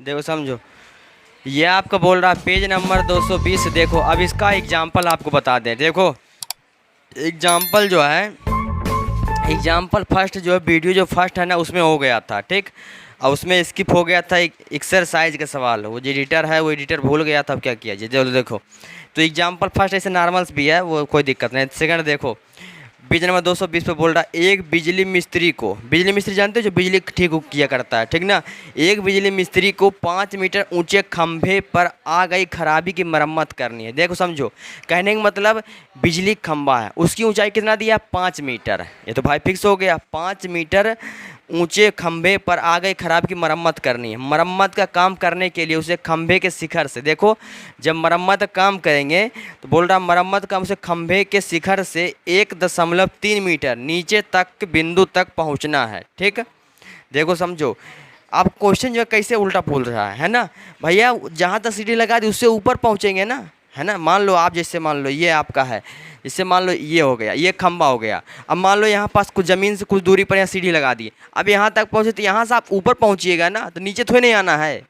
देखो समझो, ये आपका बोल रहा है पेज नंबर 220। देखो अब इसका एग्जाम्पल आपको बता दें। देखो एग्जाम्पल जो है, एग्जाम्पल फर्स्ट जो है वीडियो जो फर्स्ट है ना उसमें हो गया था, ठीक। और उसमें स्किप हो गया था एक एक्सरसाइज का सवाल। वो जो एडिटर है वो एडिटर भूल गया था, अब क्या किया जाए। चलो देखो, तो एग्जाम्पल फर्स्ट ऐसे नॉर्मल्स भी है, वो कोई दिक्कत नहीं। सेकंड देखो, पेज नंबर 220 पे बोल रहा है एक बिजली मिस्त्री को, बिजली मिस्त्री जानते हो जो बिजली ठीक किया करता है, ठीक ना। एक बिजली मिस्त्री को 5 मीटर ऊंचे खंभे पर आ गई खराबी की मरम्मत करनी है। देखो समझो, कहने का मतलब बिजली खंभा है, उसकी ऊंचाई कितना दिया, 5 मीटर। ये तो भाई फिक्स हो गया, 5 मीटर ऊंचे खंभे पर आ गई खराब की मरम्मत करनी है। मरम्मत का काम करने के लिए उसे खंभे के शिखर से, देखो जब मरम्मत का काम करेंगे तो बोल रहा मरम्मत का उसे खंभे के शिखर से 1.3 मीटर नीचे तक बिंदु तक पहुंचना है, ठीक। देखो समझो, आप क्वेश्चन जो है कैसे उल्टा बोल रहा है ना भैया। जहाँ तक सीढ़ी लगा दी उससे ऊपर पहुँचेंगे ना, है ना। मान लो आप, जैसे मान लो ये आपका है, इससे मान लो ये हो गया, ये खंबा हो गया। अब मान लो यहाँ पास कुछ ज़मीन से कुछ दूरी पर यहाँ सीढ़ी लगा दी। अब यहाँ तक पहुँचे तो यहाँ से आप ऊपर पहुँचिएगा ना, तो नीचे थोड़ी नहीं आना है,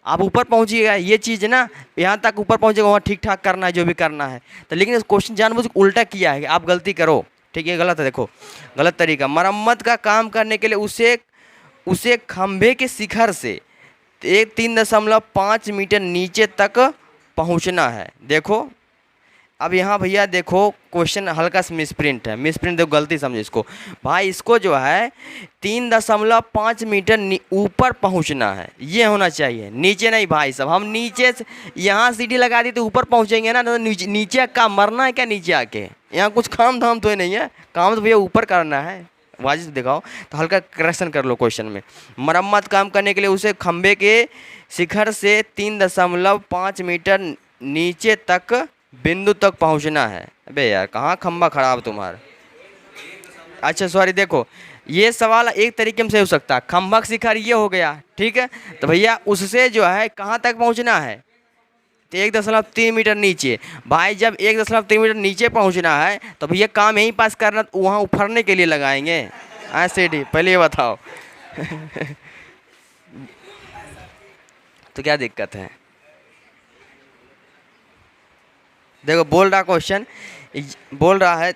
आप ऊपर पहुँचिएगा। ये चीज़ ना, यहाँ तक ऊपर पहुँचेगा, वहाँ ठीक ठाक करना है जो भी करना है। तो लेकिन इस क्वेश्चन जानबूझ के उल्टा किया है कि आप गलती करो, ठीक है, गलत है। देखो गलत तरीका, मरम्मत का काम करने के लिए उसे उसे खंभे के शिखर से 3.5 मीटर नीचे तक पहुंचना है। देखो अब यहाँ भैया देखो क्वेश्चन हल्का सा मिसप्रिंट है, मिसप्रिंट देखो, गलती समझो इसको भाई। इसको जो है 3.5 मीटर ऊपर पहुँचना है, ये होना चाहिए, नीचे नहीं भाई साहब। हम नीचे से यहाँ सीढ़ी लगा दी तो ऊपर पहुँचेंगे ना, तो नीचे का मरना है क्या नीचे आके। यहाँ कुछ काम धाम तो नहीं है, काम तो भैया ऊपर करना है। वाजिब दिखाओ, तो हल्का करेक्शन कर लो क्वेश्चन में। मरम्मत काम करने के लिए उसे खंभे के शिखर से 3.5 मीटर नीचे तक बिंदु तक पहुंचना है। अबे यार कहाँ खंभा खराब तुम्हारा। अच्छा सॉरी, देखो ये सवाल एक तरीके में से हो सकता है, खंभा का शिखर ये हो गया, ठीक है। तो भैया उससे जो है कहाँ तक पहुंचना है, तो 1.3 मीटर नीचे। भाई जब 1.3 मीटर नीचे पहुंचना है तो भैया काम यहीं पास करना, तो वहाँ उफरने के लिए लगाएंगे ऐसे डी, पहले ये बताओ। तो क्या दिक्कत है। देखो बोल रहा क्वेश्चन, बोल रहा है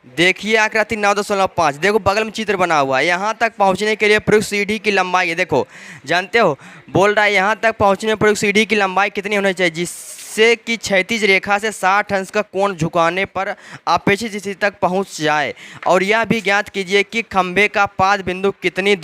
देखिए आकृति 9.5। देखो बगल में चित्र बना हुआ है, यहाँ तक पहुँचने के लिए प्रयुक्त सीढ़ी की लंबाई है। देखो जानते हो, बोल रहा है यहाँ तक पहुँचने में प्रयुक्त सीढ़ी की लंबाई कितनी होनी चाहिए, जिससे कि क्षैतिज रेखा से 60 अंश का कोण झुकाने पर अपेक्षित स्थिति तक पहुँच जाए। और यह भी ज्ञात कीजिए कि खंभे का पाद बिंदु कितनी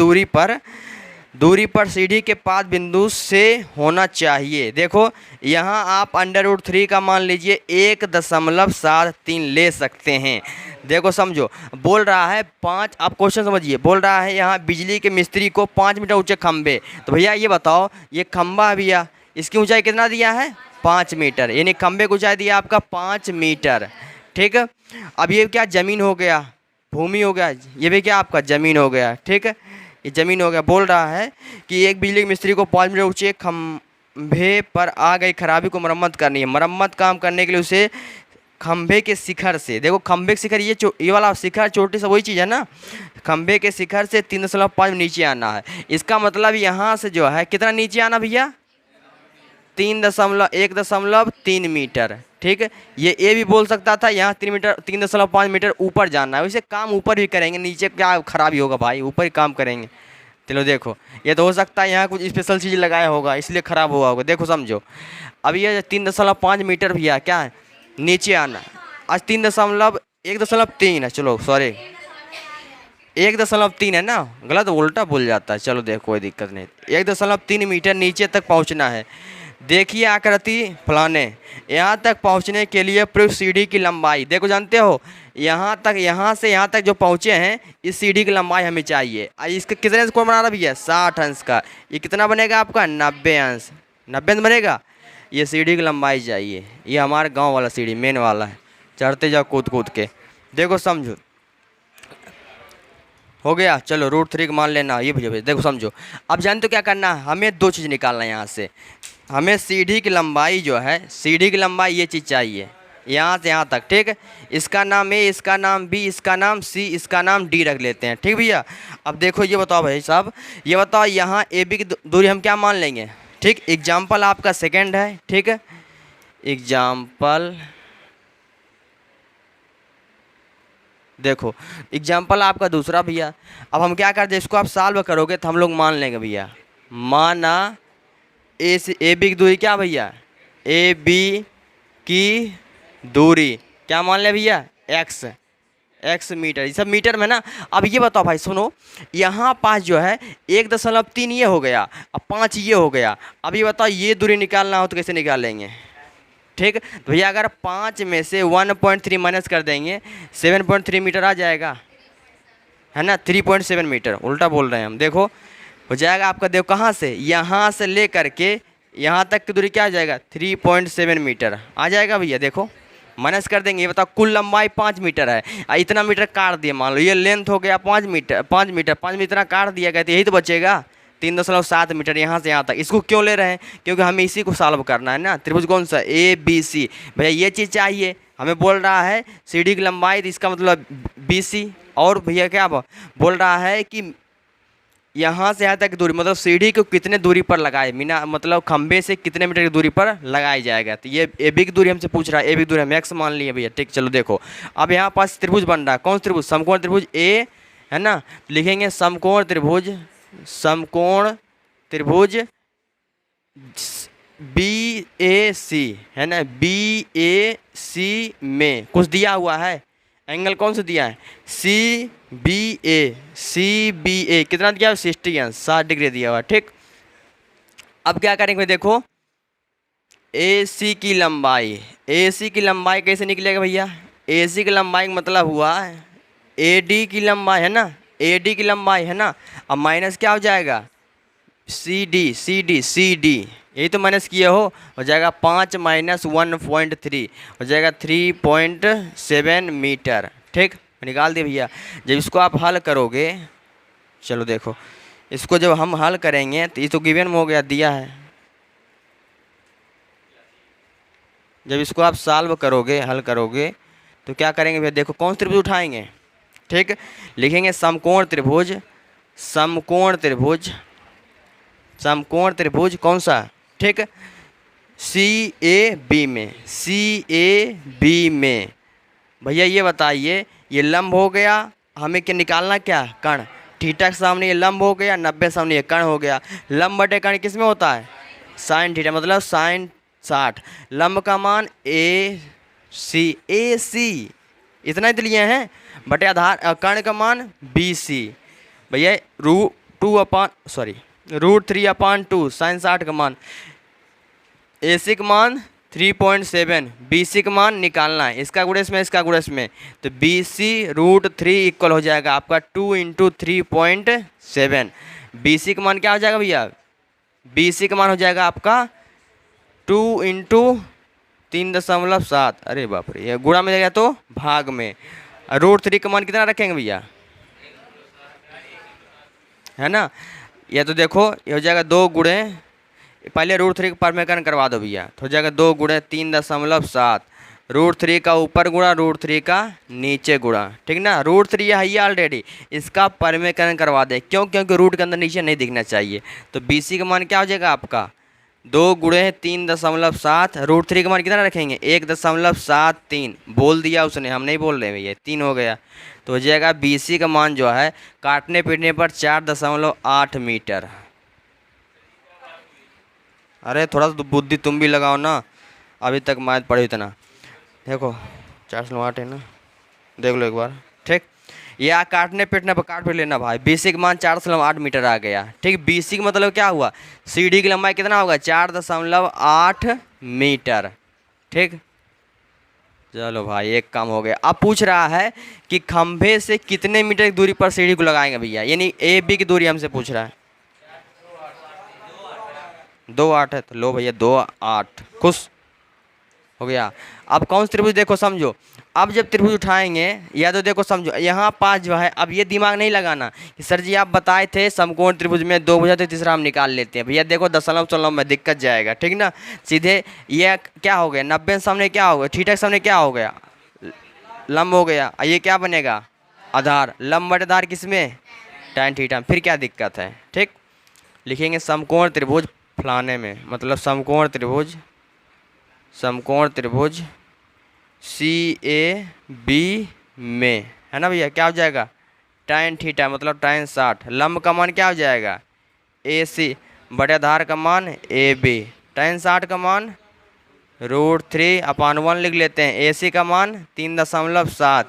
दूरी पर सीढ़ी के पाद बिंदु से होना चाहिए। देखो यहाँ आप √3 का मान लीजिए 1.73 ले सकते हैं। देखो समझो, बोल रहा है 5, आप क्वेश्चन समझिए, बोल रहा है यहाँ बिजली के मिस्त्री को 5 मीटर ऊंचे खंभे। तो भैया ये बताओ, ये खंभा भैया इसकी ऊंचाई कितना दिया है, 5 मीटर, यानी खंभे की ऊंचाई दिया आपका 5 मीटर, ठीक। अब ये क्या ज़मीन हो गया, भूमि हो गया, ये भी क्या आपका ज़मीन हो गया, ठीक है, ये ज़मीन हो गया। बोल रहा है कि एक बिजली के मिस्त्री को 5 मीटर ऊंचे खंभे पर आ गई खराबी को मरम्मत करनी है। मरम्मत काम करने के लिए उसे खंभे के शिखर से, देखो खंभे के शिखर ये वाला शिखर चोटी से वही चीज़ है ना, खंभे के शिखर से 3.5 नीचे आना है। इसका मतलब यहाँ से जो है कितना नीचे आना भैया, 1.3 मीटर, ठीक है। ये भी बोल सकता था यहाँ 3.5 मीटर ऊपर जाना है। वैसे काम ऊपर भी करेंगे, नीचे क्या खराबी होगा भाई, ऊपर ही काम करेंगे। चलो देखो, ये तो हो सकता है यहाँ कुछ स्पेशल चीज़ लगाया होगा इसलिए ख़राब हुआ होगा। देखो समझो, अब ये 3.5 मीटर भैया क्या है, नीचे आना। आज 1.3 है, चलो सॉरी 1.3 है ना, गलत उल्टा बोल जाता है। चलो देखो कोई दिक्कत नहीं, 1.3 मीटर नीचे तक पहुंचना है। देखिए आकृति फलाने, यहाँ तक पहुँचने के लिए प्रयुक्त सीढ़ी की लंबाई, देखो जानते हो यहाँ तक, यहाँ से यहाँ तक जो पहुँचे हैं इस सीढ़ी की लंबाई हमें चाहिए। इसका कितने अंश कोण बना रहा भैया, 60 अंश का। ये कितना बनेगा आपका, 90 अंश, 90 अंश बनेगा। ये सीढ़ी की लंबाई चाहिए, ये हमारे गांव वाला सीढ़ी मेन वाला है, चढ़ते जाओ कूद कूद के। देखो समझो हो गया, चलो √3 का मान लेना ये भैया। देखो समझो, अब जानते हो क्या करना है, हमें 2 चीज़ निकालना है यहाँ से। हमें सीढ़ी की लंबाई जो है, सीढ़ी की लंबाई ये चीज़ चाहिए, यहाँ से यहाँ तक, ठीक। इसका नाम ए, इसका नाम बी, इसका नाम सी, इसका नाम डी रख लेते हैं, ठीक भैया। अब देखो ये बताओ भाई साहब, ये बताओ यहाँ ए बी की दूरी हम क्या मान लेंगे, ठीक। एग्जाम्पल आपका सेकंड है, ठीक है। एग्जाम्पल देखो, एग्जाम्पल आपका दूसरा भैया। अब हम क्या करते हैं, इसको आप सॉल्व करोगे तो हम लोग मान लेंगे भैया, माना ए से ए बी की दूरी क्या भैया, ए बी की दूरी क्या मान ले भैया, एक्स मीटर, ये सब मीटर में ना। अब ये बताओ भाई सुनो, यहाँ पास जो है 1.3 ये हो गया, अब 5 ये हो गया। अब ये बताओ ये दूरी निकालना हो तो कैसे निकालेंगे, ठीक। तो भैया अगर 5 में से 1.3 माइनस कर देंगे 7.3 मीटर आ जाएगा, है ना। 3.7 मीटर, उल्टा बोल रहे हैं हम। देखो हो जाएगा आपका, देखो कहाँ से, यहाँ से ले करके यहाँ तक की दूरी क्या आ जाएगा, 3.7 मीटर आ जाएगा भैया। देखो माइनस कर देंगे, ये बताओ कुल लंबाई 5 मीटर है, इतना मीटर काट दिया, मान लो ये लेंथ हो गया 5 मीटर, 5 मीटर इतना काट दिया गया, तो यही तो बचेगा 3.7 मीटर यहाँ से यहाँ तक। इसको क्यों ले रहे हैं, क्योंकि हमें इसी को सॉल्व करना है ना। त्रिभुज कौन सा, ए बी सी, भैया ये चीज़ चाहिए हमें। बोल रहा है सी डी की लंबाई, तो इसका मतलब बी सी। और भैया क्या बोल रहा है कि यहाँ से यहाँ तक दूरी, मतलब सीढ़ी को कितने दूरी पर लगाए, मीना मतलब खंबे से कितने मीटर की दूरी पर लगाई जाएगा। तो ये ए बी की दूरी हमसे पूछ रहा है, ए बी की दूरी हम एक्स मान लिए भैया, ठीक। चलो देखो अब यहाँ पास त्रिभुज बन रहा है, कौन सा त्रिभुज, समकोण त्रिभुज ए, है ना। लिखेंगे समकोण त्रिभुज, समकोण त्रिभुज बी ए सी, है ना। बी ए सी में कुछ दिया हुआ है, एंगल कौन सा दिया है, सी बी ए, सी बी ए कितना दिया है, 60 डिग्री दिया हुआ, ठीक। अब क्या करेंगे देखो, ए सी की लंबाई, ए सी की लंबाई कैसे निकलेगा भैया, ए सी की लंबाई का मतलब हुआ ए डी की लंबाई, है ना, ए डी की लंबाई, है ना। अब माइनस क्या हो जाएगा, C D, C D, C D, यही तो माइनस किए हो जाएगा 5 माइनस 1.3 हो जाएगा 3.7 मीटर, ठीक। निकाल दिए भैया। जब इसको आप हल करोगे, चलो देखो इसको जब हम हल करेंगे तो ये तो गिवन में हो गया, दिया है। जब इसको आप सॉल्व करोगे, हल करोगे तो क्या करेंगे भैया, देखो कौन सा त्रिभुज उठाएंगे, ठीक। लिखेंगे समकोण त्रिभुज, समकोण त्रिभुज, समकोण त्रिभुज कौन सा, ठीक। सी ए बी में, सी ए बी में भैया ये बताइए, ये लंब हो गया, हमें क्या निकालना, क्या कर्ण, थीटा के सामने ये लंब हो गया, 90 सामने ये कर्ण हो गया। लंब बटे कर्ण किस में होता है, साइन थीटा, मतलब साइन 60। लंब का मान ए सी इतना ही तो लिए हैं, बटे आधार कर्ण का मान बी सी भैया, √3/2 साइन 60 का मान, ए सी का मान 3.7, बी सी का मान निकालना है, इसका गुणज में इसका गुणज में, तो बी सी √3 इक्वल हो जाएगा आपका 2 × 3.7। बी सी का मान क्या हो जाएगा भैया, बी सी का मान हो जाएगा आपका 2 × 3.7, अरे बाप रे, ये गुणा में जाएगा तो भाग में। √3 का मान कितना रखेंगे भैया, है ना। या तो देखो ये हो जाएगा 2 गुणे, पहले √3 का परमेकरण करवा दो भैया, तो हो जाएगा 2 गुणे 3.7, √3 का ऊपर गुणा, √3 का नीचे गुणा, ठीक ना। √3 है ये ऑलरेडी, इसका परमेकरण करवा दे, क्यों, क्योंकि रूट के अंदर नीचे नहीं दिखना चाहिए। तो बी सी का मान क्या हो जाएगा आपका 2 गुणे 3.7, √3 का मान कितना रखेंगे 1.73, बोल दिया उसने, हम नहीं बोल रहे भैया, 3 हो गया। तो हो जाएगा बी सी का मान जो है काटने पीटने पर 4.8 मीटर। अरे थोड़ा सा बुद्धि तुम भी लगाओ ना, अभी तक मैथ पढ़े इतना। देखो 408 है ना, देख लो एक बार, ठीक। या काटने पीटने पर काट पीट लेना भाई। बी सी का मान 4.8 मीटर आ गया, ठीक। बी सी का मतलब क्या हुआ, सी डी की लंबाई कितना होगा 4.8 मीटर, ठीक। चलो भाई एक काम हो गया। अब पूछ रहा है कि खंभे से कितने मीटर की दूरी पर सीढ़ी को लगाएंगे भैया, यानी ए बी की दूरी हमसे पूछ रहा है। 2 8 है, तो लो भैया 2 8, खुश। हो गया। अब कौन सा त्रिभुज देखो समझो, अब जब त्रिभुज उठाएंगे या तो देखो समझो यहाँ पास जो है, अब ये दिमाग नहीं लगाना कि सर जी आप बताए थे समकोण त्रिभुज में दो भुजा तो तीसरा हम निकाल लेते हैं। भैया देखो दशमलव चलो में दिक्कत जाएगा, ठीक ना। सीधे ये क्या हो गया, 90 के सामने क्या हो गया, थीटा के सामने क्या हो गया, लंब हो गया। ये क्या बनेगा, आधार। लंब बटे आधार किसमें, tan थीटा। फिर क्या दिक्कत है, ठीक। लिखेंगे समकोण त्रिभुज फलाने में, मतलब समकोण त्रिभुज, समकोण त्रिभुज CAB में, है ना भैया। क्या हो जाएगा, tan थीटा मतलब tan 60। लंब का मान क्या हो जाएगा, AC बटे आधार का मान AB। tan 60 का मान √3/1 लिख लेते हैं। AC का मान 3.7,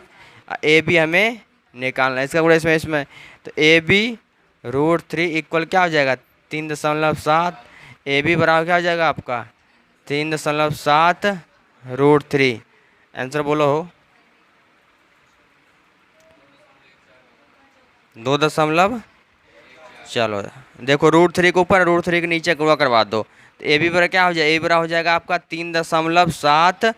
AB हमें निकालना है। इसका गुणा इसमें तो AB √3 इक्वल क्या हो जाएगा, 3.7। AB बराबर क्या हो जाएगा आपका, 3.7 √3। आंसर बोलो हो, 2 चलो देखो √3 के ऊपर √3 के नीचे गुणा करवा दो तो ए बी बराबर क्या हो जाएगा, ए बराबर हो जाएगा आपका 3.7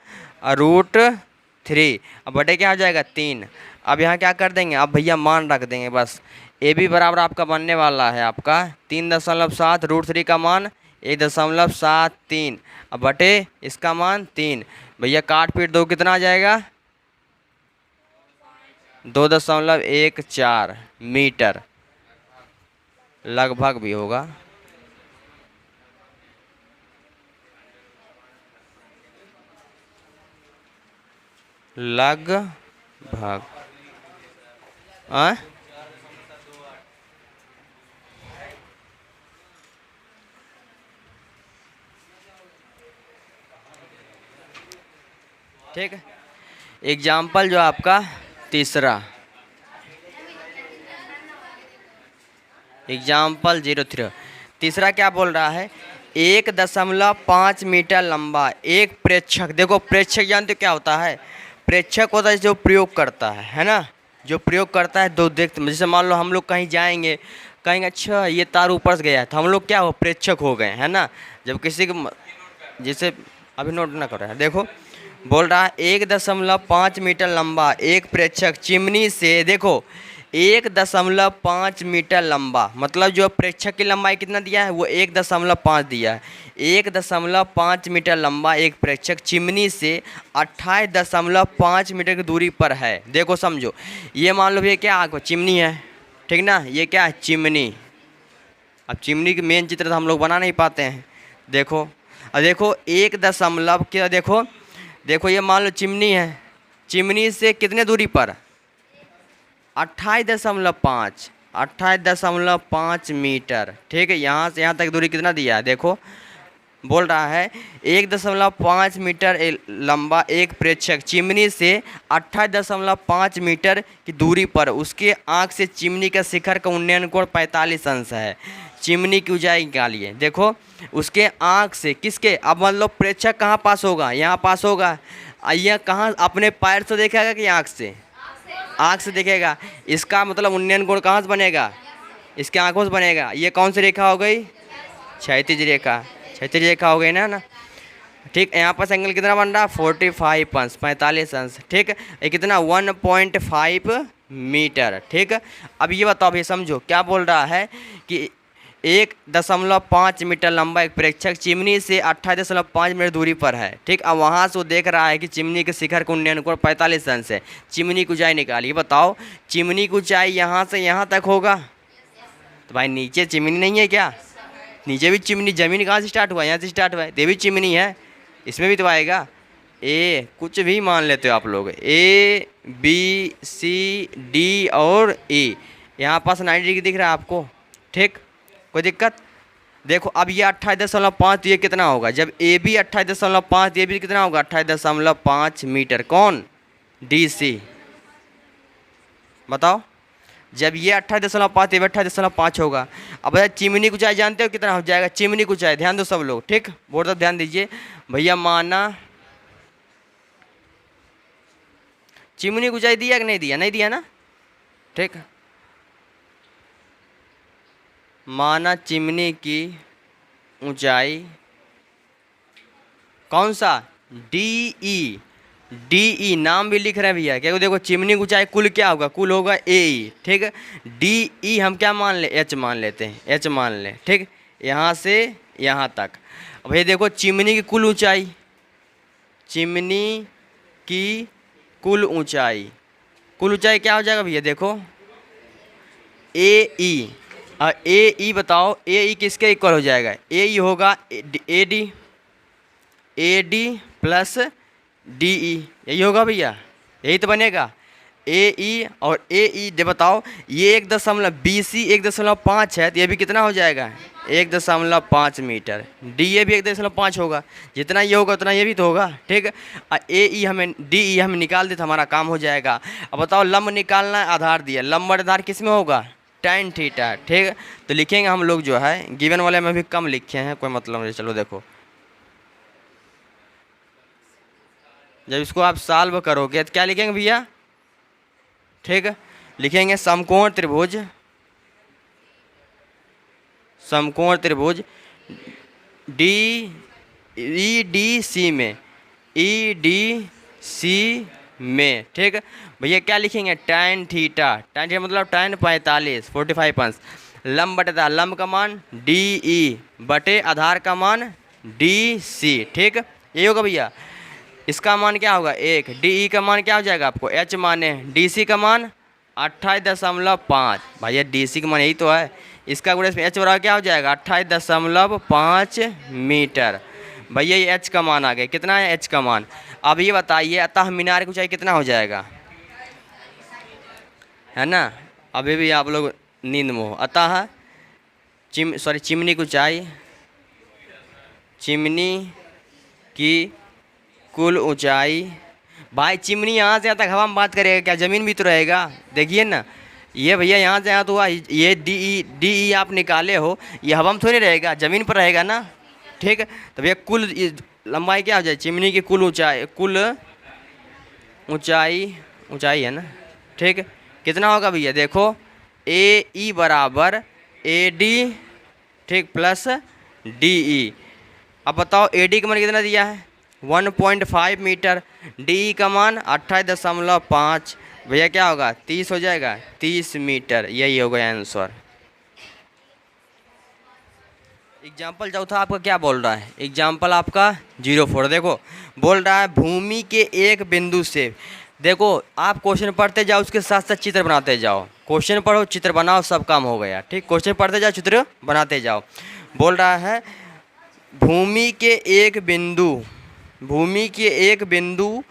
√3। अब बटे क्या हो जाएगा 3। अब यहाँ क्या कर देंगे, अब भैया मान रख देंगे बस। ए बी बराबर आपका बनने वाला है आपका 3.7 √3 का मान 1.73। अब बटे इसका मान 3। भैया काट पीट दो कितना आ जाएगा, 2.14 मीटर लगभग भी होगा। लगभग ठीक है। एग्जाम्पल जो आपका तीसरा, एग्जाम्पल 03, तीसरा क्या बोल रहा है, 1.5 मीटर लंबा एक प्रेक्षक। देखो प्रेक्षक जानते हो क्या होता है, प्रेक्षक होता है जो प्रयोग करता है ना, जो प्रयोग करता है। दो देखते, जैसे मान लो हम लोग कहीं जाएंगे, कहेंगे अच्छा ये तार ऊपर से गया, तो हम लोग क्या हो, प्रेक्षक हो गए, है ना। जब किसी को जैसे अभी नोट ना करो, देखो बोल रहा है 1.5 मीटर लंबा एक प्रेक्षक चिमनी से, देखो 1.5 मीटर लंबा, मतलब जो प्रेक्षक की लंबाई कितना दिया है वो 1.5 दिया है। 1.5 मीटर लंबा एक प्रेक्षक चिमनी से 28.5 मीटर की दूरी पर है। देखो समझो, ये मान लो भैया क्या आपको चिमनी है, ठीक ना, ये क्या है चिमनी। अब चिमनी की मेन चित्र तो हम लोग बना नहीं पाते हैं। देखो अब देखो 1 क्या, देखो देखो ये मान लो चिमनी है, चिमनी से कितने दूरी पर, 28.5 मीटर, ठीक है। यहाँ से यहाँ तक दूरी कितना दिया है, देखो बोल रहा है 1.5 मीटर लंबा एक प्रेक्षक चिमनी से 28.5 मीटर की दूरी पर उसके आँख से चिमनी का शिखर का उन्नयन कोण 45 अंश है। चिमनी की ऊंचाई निकालिए। देखो उसके आँख से, किसके, अब मान लो प्रेक्षक कहाँ पास होगा, यहाँ पास होगा। यह कहाँ, अपने पैर से देखेगा कि आँख से, आँख से देखेगा। इसका मतलब उन्नयन कोण कहाँ से बनेगा, इसके आँखों से बनेगा। ये कौन सी रेखा हो गई, क्षैतिज रेखा, क्षैतिज रेखा हो गई ना। ठीक, यहाँ पर एंगल कितना बन रहा है 45 अंश, 45 अंश, ठीक। ये कितना 1.5 मीटर, ठीक। अब ये बताओ भाई, समझो क्या बोल रहा है कि 1.5 मीटर लंबा एक प्रेक्षक चिमनी से 28.5 मीटर दूरी पर है, ठीक। अब वहाँ से वो देख रहा है कि चिमनी के शिखर का उन्नयन कोण 45 अंश है। चिमनी की ऊंचाई निकालिए। बताओ चिमनी की ऊंचाई यहाँ से यहाँ तक होगा, तो भाई नीचे चिमनी नहीं है क्या, नीचे भी चिमनी, जमीन कहाँ से स्टार्ट हुआ, यहाँ से स्टार्ट हुआ है, ये भी चिमनी है, इसमें भी तो आएगा। ए कुछ भी मान लेते हो आप लोग, ABCD और E, यहाँ पास 90 डिग्री दिख रहा है आपको, ठीक, कोई दिक्कत। देखो अब ये 28.5, ये कितना होगा, जब AB 28.5, ये भी कितना होगा 28.5 मीटर। कौन, DC, बताओ। जब ये 28.5, ये भी 28.5 होगा। अब चिमनी की ऊंचाई जानते हो कितना हो जाएगा, चिमनी की ऊंचाई, ध्यान दो सब लोग, ठीक, बोर्ड तक ध्यान दीजिए भैया। माना चिमनी की ऊंचाई दिया कि नहीं दिया, नहीं दिया ना, ठीक। माना चिमनी की ऊंचाई, कौन सा, डी ई, डी ई नाम भी लिख रहे हैं भैया, क्या देखो चिमनी की ऊंचाई कुल क्या होगा, कुल होगा ए ई, ठीक है। डी ई हम क्या मान ले, एच मान लेते हैं, एच मान लें, ठीक। यहाँ से यहाँ तक। अब भैया देखो चिमनी की कुल ऊंचाई, चिमनी की कुल ऊंचाई, कुल ऊंचाई क्या हो जाएगा भैया, देखो ए ई। ए ई बताओ, ए ई किसके इक्वल हो जाएगा, ए ई होगा A D, A D plus D E, यही होगा भैया, यही तो बनेगा। ए ई और ए ई दे बताओ, ये 1.BC 1.5 है, तो ये भी कितना हो जाएगा 1.5 मीटर। डी ए भी 1.5 होगा, जितना ये होगा उतना ये भी तो होगा, ठीक है। ए ई हमें, डी ई हमें निकाल दे तो हमारा काम हो जाएगा। अब बताओ लंब निकालना है, आधार दिया, लंब आधार किस में होगा, tan थीटा, ठीक है। तो लिखेंगे हम लोग जो है गिवन वाले में भी कम लिखे हैं, कोई मतलब नहीं। चलो देखो, जब इसको आप सॉल्व करोगे तो क्या लिखेंगे भैया, ठीक है, लिखेंगे समकोण त्रिभुज, समकोण त्रिभुज डी ई डी सी में, ई डी सी में, ठीक है भैया। क्या लिखेंगे tan थीटा, tan थीटा मतलब tan 45 अंश, लंब बटेदार, लंब का मान डी ई बटे आधार का मान डी सी, ठीक है, ये होगा भैया। इसका मान क्या होगा 1, डी ई का मान क्या हो जाएगा आपको एच माने, डी सी का मान 28.5, भैया डी सी का मान यही तो है, इसका गुणा इसमें एच बराबर क्या हो जाएगा 28.5 मीटर। भैया ये एच का मान आ गया, कितना है एच का मान। अब ये बताइए अतः मीनार की ऊंचाई कितना हो जाएगा, है ना, अभी भी आप लोग नींद में हो। अतः चिमनी की ऊंचाई, चिमनी की कुल ऊंचाई, भाई चिमनी यहाँ से यहाँ तक हवा में बात करेगा क्या, ज़मीन भी तो रहेगा, देखिए ना, ये भैया यहाँ से यहाँ तो हुआ, ये डी ई आप निकाले हो, ये हवा में थोड़ी रहेगा, ज़मीन पर रहेगा ना, ठीक है। तो भैया कुल लंबाई क्या हो जाए, चिमनी की कुल ऊंचाई, कुल ऊंचाई, ऊंचाई है ना, ठीक है, कितना होगा भैया देखो ए ई बराबर ए डी, ठीक, प्लस डी ई। अब बताओ ए डी का मान कितना दिया है 1.5 मीटर, डी ई का मान 28.5, भैया क्या होगा 30 हो जाएगा, 30 मीटर, यही होगा आंसर। एग्जाम्पल चौथा आपका क्या बोल रहा है, एग्जाम्पल आपका 04 देखो बोल रहा है भूमि के एक बिंदु से, देखो आप क्वेश्चन पढ़ते जाओ उसके साथ साथ चित्र बनाते जाओ, क्वेश्चन पढ़ो चित्र बनाओ, सब काम हो गया, ठीक, क्वेश्चन पढ़ते जाओ चित्र बनाते जाओ। बोल रहा है भूमि के एक बिंदु, भूमि के एक बिंदु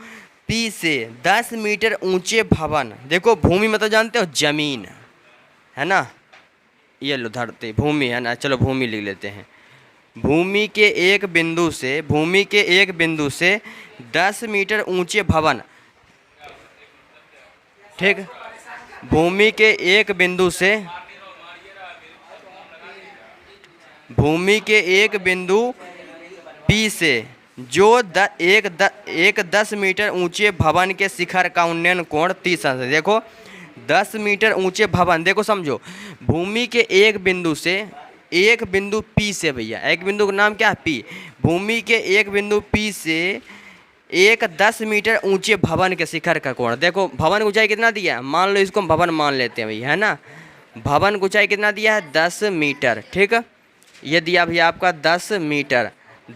P से 10 मीटर ऊंचे भवन, देखो भूमि मतलब जानते हो जमीन है ना, ये लो धरती भूमि है ना, चलो भूमि लिख लेते हैं। भूमि के एक बिंदु से, भूमि के एक बिंदु से 10 मीटर ऊंचे भवन, ठीक, भूमि के एक बिंदु से, भूमि के एक बिंदु P से जो एक 10 मीटर ऊंचे भवन के शिखर का उन्नयन कोण 30 अंश, देखो 10 मीटर ऊंचे भवन, देखो समझो भूमि के एक बिंदु से, एक बिंदु P से, भैया एक बिंदु का नाम क्या है P, भूमि के एक बिंदु P से एक 10 मीटर ऊंचे भवन के शिखर का कोण, देखो भवन की ऊंचाई कितना दिया है, मान लो इसको हम भवन मान लेते हैं भैया, है ना, भवन की ऊंचाई कितना दिया है 10 मीटर, ठीक, ये दिया भैया आपका 10 मीटर,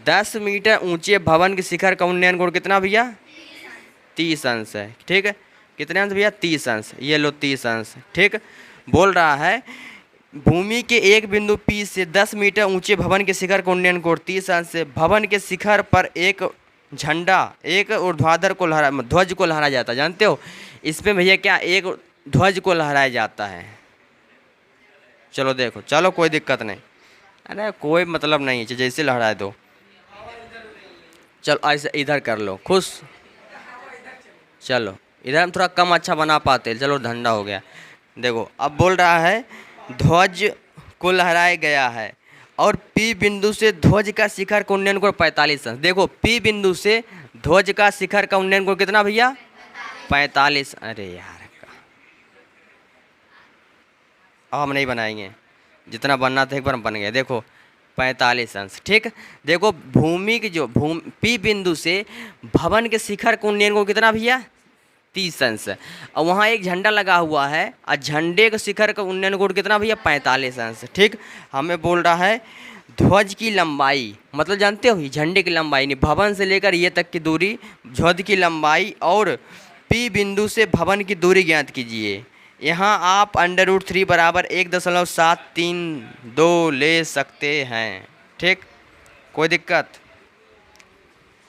10 मीटर ऊंचे भवन के शिखर का उन्नयन कोण कितना भैया 30 अंश है, ठीक है, कितने अंश भैया 30 अंश, ये लो 30 अंश, ठीक। बोल रहा है भूमि के एक बिंदु P से 10 मीटर ऊंचे भवन के शिखर का उन्नयन कोण 30 अंश से, भवन के शिखर पर एक झंडा, एक ऊर्ध्वाधर को लहरा, ध्वज को लहराया जाता है, जानते हो इस पे भैया क्या एक ध्वज को लहराया जाता है। चलो देखो, चलो कोई दिक्कत नहीं, अरे कोई मतलब नहीं है, जैसे लहराए दो, चलो ऐसे इधर कर लो खुश, चलो इधर हम थोड़ा कम अच्छा बना पाते, चलो धंधा हो गया। देखो अब बोल रहा है ध्वज को लहराया गया है और P बिंदु से ध्वज का शिखर का उन्नयन कोण 45 अंश, देखो P बिंदु से ध्वज का शिखर का उन्नयन कोण कितना भैया 45, अरे यार अब हम नहीं बनाएंगे, जितना बनना था एक बार बन गया। देखो 45 अंश। ठीक, देखो भूमि की जो पी बिंदु से भवन के शिखर को उन्नयन को कितना भैया 30 अंश। और वहाँ एक झंडा लगा हुआ है और झंडे के शिखर का उन्नयन कोण कितना भैया 45 अंश। ठीक, हमें बोल रहा है ध्वज की लंबाई, मतलब जानते हो झंडे की लंबाई नहीं, भवन से लेकर ये तक की दूरी, ध्वज की लंबाई और पी बिंदु से भवन की दूरी ज्ञात कीजिए। यहाँ आप √3 बराबर 1.732 ले सकते हैं। ठीक, कोई दिक्कत?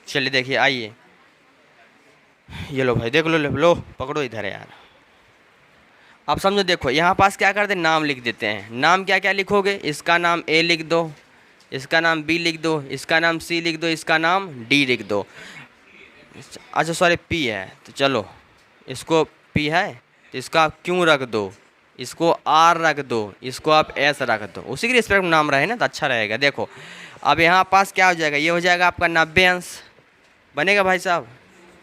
चलिए देखिए, आइए ये लो भाई, देख लो, लो पकड़ो इधर है यार। अब समझो, देखो यहाँ पास क्या करते हैं, नाम लिख देते हैं। नाम क्या क्या लिखोगे, इसका नाम ए लिख दो, इसका नाम बी लिख दो, इसका नाम सी लिख दो, इसका नाम डी लिख दो। अच्छा सॉरी पी है, तो चलो इसको पी है तो इसका आप क्यों रख दो, इसको आर रख दो, इसको आप एस रख दो, उसी के रिस्पेक्ट में नाम रहे ना तो अच्छा रहेगा। देखो अब यहाँ पास क्या हो जाएगा, ये हो जाएगा आपका 90 अंश बनेगा भाई साहब,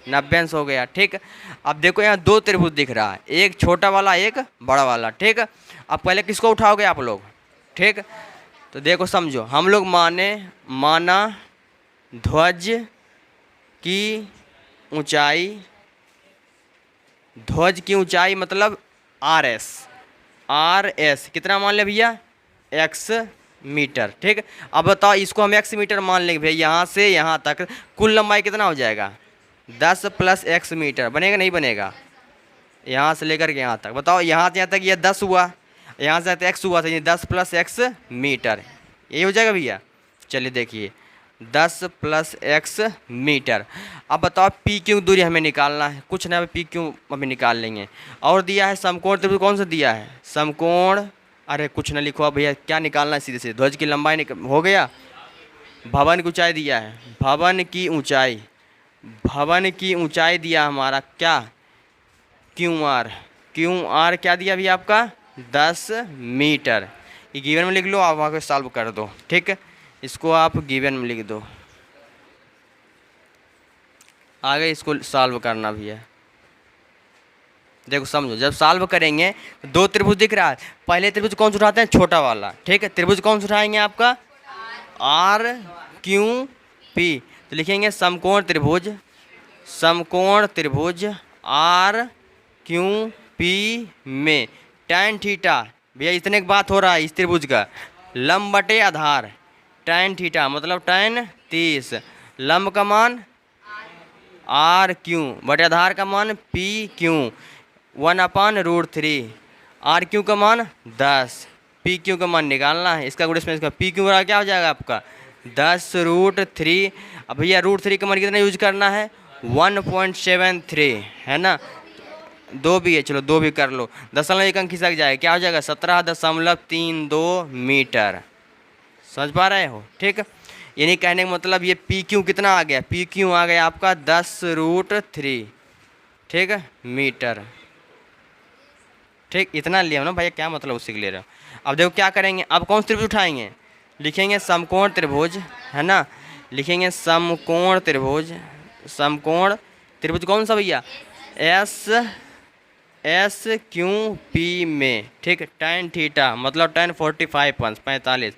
90 अंश हो गया। ठीक, अब देखो यहाँ दो त्रिभुज दिख रहा है, एक छोटा वाला एक बड़ा वाला। ठीक, अब पहले किसको उठाओगे आप लोग? ठीक, तो देखो समझो, हम लोग माना ध्वज की ऊंचाई, ध्वज की ऊंचाई मतलब आर एस कितना मान ले भैया, x मीटर। ठीक, अब बताओ इसको हम x मीटर मान लेंगे भैया, यहाँ से यहाँ तक कुल लंबाई कितना हो जाएगा 10 + x मीटर, बनेगा नहीं बनेगा? यहाँ से लेकर के यहाँ तक बताओ, यहाँ से यहाँ तक ये 10 हुआ, यहाँ से x हुआ, तो ये 10 + x मीटर, ये हो जाएगा भैया। चलिए देखिए 10 + x मीटर। अब बताओ पी क्यू दूरी हमें निकालना है, कुछ ना पी क्यू अभी निकाल लेंगे। और दिया है समकोण त्रिभुज, कौन सा दिया है समकोण, अरे कुछ ना लिखो भैया, क्या निकालना है सीधे से, ध्वज की लंबाई हो गया, भवन की ऊंचाई दिया है, भवन की ऊंचाई दिया हमारा क्या क्यू आर क्या दिया भैया आपका 10 मीटर। ये गिवन में लिख लो, आप वहाँ को सॉल्व कर दो। ठीक है, इसको आप गिवन में लिख दो, आगे इसको सॉल्व करना भी है। देखो समझो, जब सॉल्व करेंगे तो दो त्रिभुज दिख रहा है, पहले त्रिभुज कौन सा उठाते हैं, छोटा वाला। ठीक है, त्रिभुज कौन सा उठाएंगे आपका आर क्यू पी, तो लिखेंगे समकोण त्रिभुज आर क्यू पी में tan थीटा, भैया इतने की बात हो रहा है इस त्रिभुज का, लंब बटे आधार, tan थीटा मतलब tan 30, लंब का मान आर क्यू बटे आधार का मान पी क्यू 1/√3, आर क्यू का मान 10, पी क्यू का मान निकालना है, इसका गुण इसमें इसका पी क्यू क्या हो जाएगा आपका 10√3। अब भैया √3 का मान कितना यूज करना है 1.73 है ना, 2 भी है, चलो 2 भी कर लो, 0.1 अंक खिसक जाएगा, क्या हो जाएगा 17.32 मीटर। समझ पा रहे हो? ठीक, यानी कहने का मतलब ये पी क्यू कितना आ गया, पी क्यू आ गया आपका 10√3 ठीक है मीटर। ठीक, इतना लिया ना भैया, क्या मतलब उससे ले रहे हो। अब देखो क्या करेंगे, अब कौन सा त्रिभुज उठाएंगे, लिखेंगे समकोण त्रिभुज है ना, लिखेंगे समकोण त्रिभुज कौन सा भैया एस क्यू पी में। ठीक, tan थीटा मतलब tan 45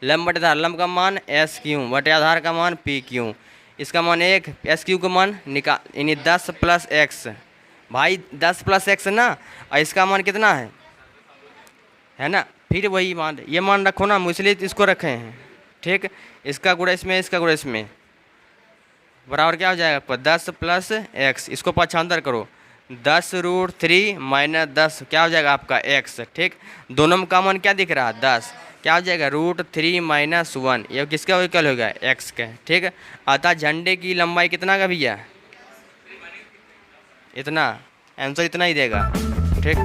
लंब बटे आधार, लंब का मान एस क्यू बटे आधार का मान पी क्यू, इसका मान 1, एस क्यू का मान निकाल, यानी 10 + x भाई 10 + x ना, और इसका मान कितना है ना, फिर वही मान, ये मान रखो ना, हम इसलिए इसको रखे हैं। ठीक, इसका गुणा इसमें, इसका गुणा इसमें, बराबर क्या हो जाएगा आपका 10 + x, इसको पक्षांतर करो 10√3 - 10 क्या हो जाएगा आपका x। ठीक, दोनों में का मान क्या दिख रहा है 10, क्या हो जाएगा √3 - 1, ये किसका विकल्प होगा x का। ठीक, अतः झंडे की लंबाई कितना का भैया, इतना, आंसर इतना ही देगा। ठीक,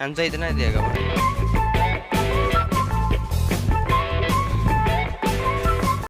आंसर इतना ही देगा भाई।